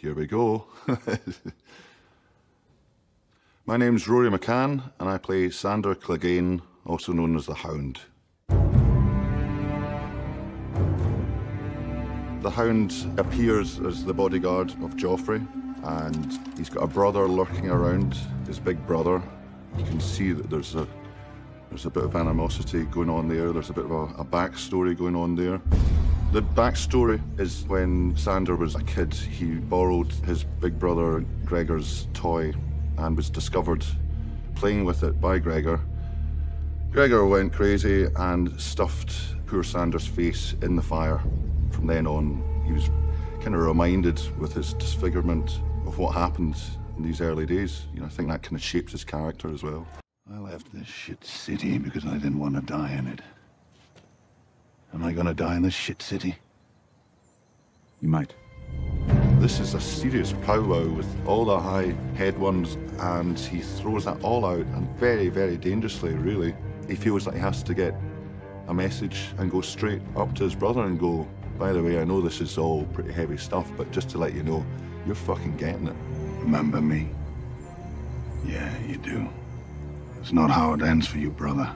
Here we go. My name's Rory McCann, and I play Sandor Clegane, also known as the Hound. The Hound appears as the bodyguard of Joffrey, and he's got a brother lurking around, his big brother. You can see that there's a bit of animosity going on there. There's a bit of a backstory going on there. The backstory is when Sandor was a kid, he borrowed his big brother Gregor's toy and was discovered playing with it by Gregor. Gregor went crazy and stuffed poor Sandor's face in the fire. From then on, he was kind of reminded with his disfigurement of what happened in these early days. You know, I think that kind of shaped his character as well. I left this shit city because I didn't want to die in it. Am I gonna die in this shit city? You might. This is a serious powwow with all the high head ones, and he throws that all out, and very, very dangerously, really. He feels like he has to get a message and go straight up to his brother and go, by the way, I know this is all pretty heavy stuff, but just to let you know, you're fucking getting it. Remember me? Yeah, you do. It's not how it ends for you, brother.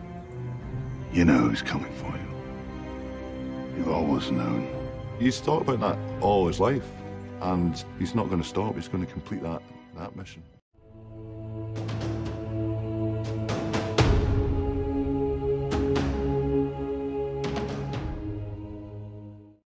You know who's coming for you. You've always known. He's thought about that all his life, and he's not going to stop. He's going to complete that mission.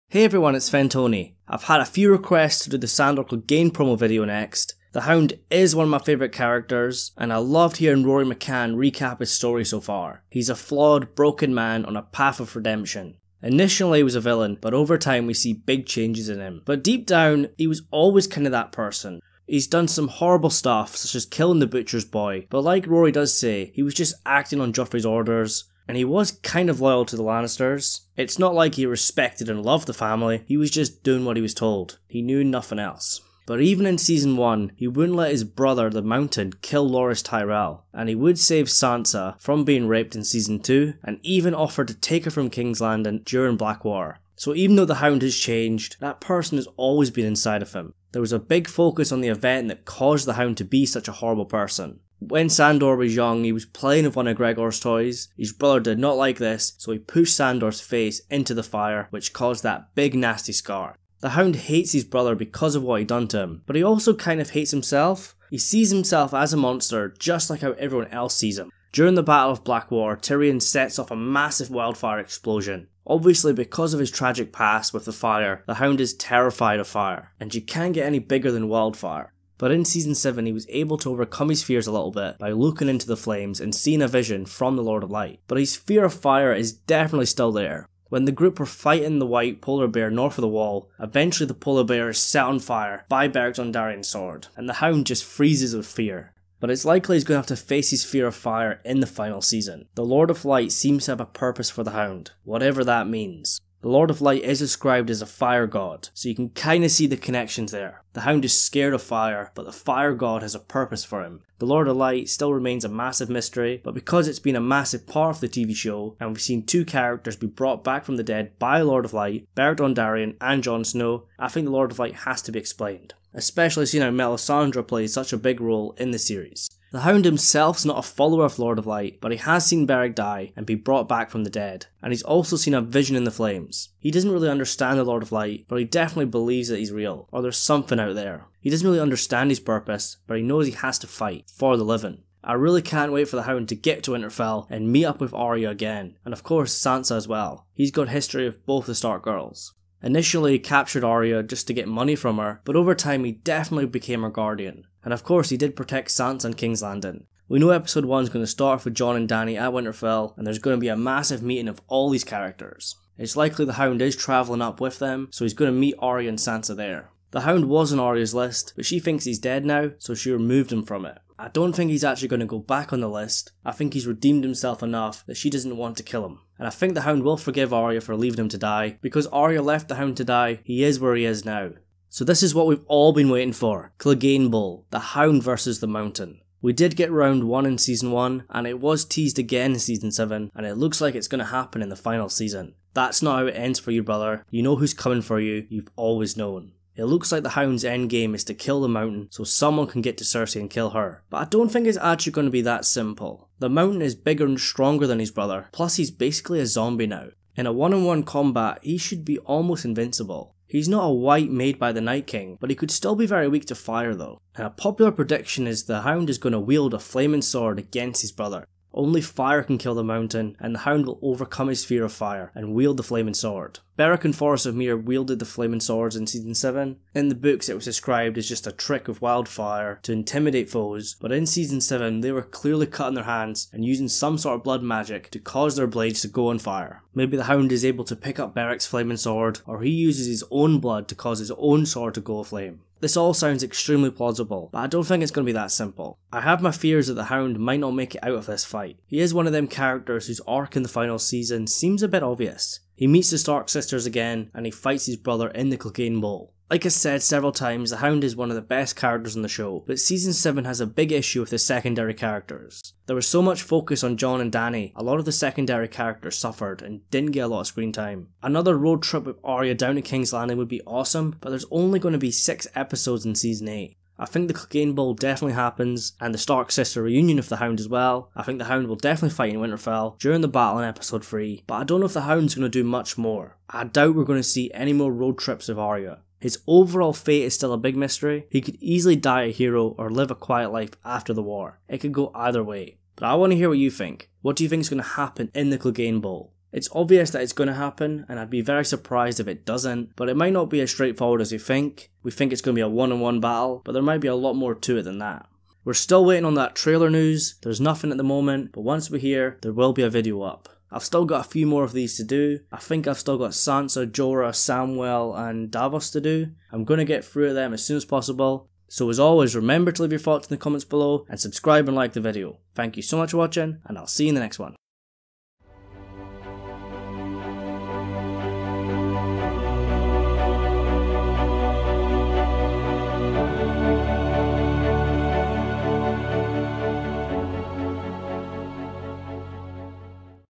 Hey everyone, it's Fentony. I've had a few requests to do the Sandor Clegane promo video next. The Hound is one of my favourite characters, and I loved hearing Rory McCann recap his story so far. He's a flawed, broken man on a path of redemption. Initially he was a villain, but over time we see big changes in him. But deep down, he was always kind of that person. He's done some horrible stuff, such as killing the butcher's boy, but like Rory does say, he was just acting on Joffrey's orders, and he was kind of loyal to the Lannisters. It's not like he respected and loved the family, he was just doing what he was told. He knew nothing else. But even in season 1, he wouldn't let his brother, the Mountain, kill Loras Tyrell, and he would save Sansa from being raped in season 2, and even offered to take her from King's Landing during Blackwater. So even though the Hound has changed, that person has always been inside of him. There was a big focus on the event that caused the Hound to be such a horrible person. When Sandor was young, he was playing with one of Gregor's toys. His brother did not like this, so he pushed Sandor's face into the fire, which caused that big nasty scar. The Hound hates his brother because of what he done to him, but he also kind of hates himself. He sees himself as a monster, just like how everyone else sees him. During the Battle of Blackwater, Tyrion sets off a massive wildfire explosion. Obviously, because of his tragic past with the fire, the Hound is terrified of fire, and you can't get any bigger than wildfire. But in season 7 he was able to overcome his fears a little bit by looking into the flames and seeing a vision from the Lord of Light. But his fear of fire is definitely still there. When the group were fighting the white polar bear north of the wall, eventually the polar bear is set on fire by Beric Dondarrion's sword, and the Hound just freezes with fear. But it's likely he's going to have to face his fear of fire in the final season. The Lord of Light seems to have a purpose for the Hound, whatever that means. The Lord of Light is described as a fire god, so you can kinda see the connections there. The Hound is scared of fire, but the fire god has a purpose for him. The Lord of Light still remains a massive mystery, but because it's been a massive part of the TV show, and we've seen 2 characters be brought back from the dead by Lord of Light, Beric Dondarrion and Jon Snow, I think the Lord of Light has to be explained. Especially seeing how Melisandre plays such a big role in the series. The Hound himself's not a follower of Lord of Light, but he has seen Beric die and be brought back from the dead, and he's also seen a vision in the flames. He doesn't really understand the Lord of Light, but he definitely believes that he's real, or there's something out there. He doesn't really understand his purpose, but he knows he has to fight for the living. I really can't wait for the Hound to get to Winterfell and meet up with Arya again, and of course Sansa as well. He's got history with both the Stark girls. Initially he captured Arya just to get money from her, but over time he definitely became her guardian. And of course he did protect Sansa and King's Landing. We know episode 1 is going to start off with Jon and Dany at Winterfell, and there's going to be a massive meeting of all these characters. It's likely the Hound is travelling up with them, so he's going to meet Arya and Sansa there. The Hound was on Arya's list, but she thinks he's dead now, so she removed him from it. I don't think he's actually going to go back on the list. I think he's redeemed himself enough that she doesn't want to kill him. And I think the Hound will forgive Arya for leaving him to die. Because Arya left the Hound to die, he is where he is now. So this is what we've all been waiting for. Clegane Bowl, the Hound versus the Mountain. We did get round 1 in season 1, and it was teased again in season 7, and it looks like it's going to happen in the final season. That's not how it ends for you, brother. You know who's coming for you, you've always known. It looks like the Hound's endgame is to kill the Mountain so someone can get to Cersei and kill her, but I don't think it's actually going to be that simple. The Mountain is bigger and stronger than his brother, plus he's basically a zombie now. In a one-on-one combat, he should be almost invincible. He's not a wight made by the Night King, but he could still be very weak to fire though. And a popular prediction is the Hound is going to wield a flaming sword against his brother. Only fire can kill the Mountain, and the Hound will overcome his fear of fire and wield the flaming sword. Beric and Forrest of Mere wielded the flaming swords in Season 7. In the books it was described as just a trick of wildfire to intimidate foes, but in Season 7 they were clearly cutting their hands and using some sort of blood magic to cause their blades to go on fire. Maybe the Hound is able to pick up Beric's flaming sword, or he uses his own blood to cause his own sword to go aflame. This all sounds extremely plausible, but I don't think it's going to be that simple. I have my fears that the Hound might not make it out of this fight. He is one of them characters whose arc in the final season seems a bit obvious. He meets the Stark sisters again, and he fights his brother in the Clegane Bowl. Like I said several times, the Hound is one of the best characters in the show, but Season 7 has a big issue with the secondary characters. There was so much focus on Jon and Dany, a lot of the secondary characters suffered and didn't get a lot of screen time. Another road trip with Arya down to King's Landing would be awesome, but there's only going to be 6 episodes in Season 8. I think the Clegane Bowl definitely happens, and the Stark sister reunion with the Hound as well. I think the Hound will definitely fight in Winterfell during the battle in episode 3, but I don't know if the Hound's going to do much more. I doubt we're going to see any more road trips with Arya. His overall fate is still a big mystery. He could easily die a hero or live a quiet life after the war. It could go either way. But I want to hear what you think. What do you think is going to happen in the Clegane Bowl? It's obvious that it's going to happen, and I'd be very surprised if it doesn't, but it might not be as straightforward as we think. We think it's going to be a one-on-one battle, but there might be a lot more to it than that. We're still waiting on that trailer news. There's nothing at the moment, but once we're here, there will be a video up. I've still got a few more of these to do. I think I've still got Sansa, Jorah, Samwell and Davos to do. I'm going to get through them as soon as possible. So as always, remember to leave your thoughts in the comments below and subscribe and like the video. Thank you so much for watching, and I'll see you in the next one.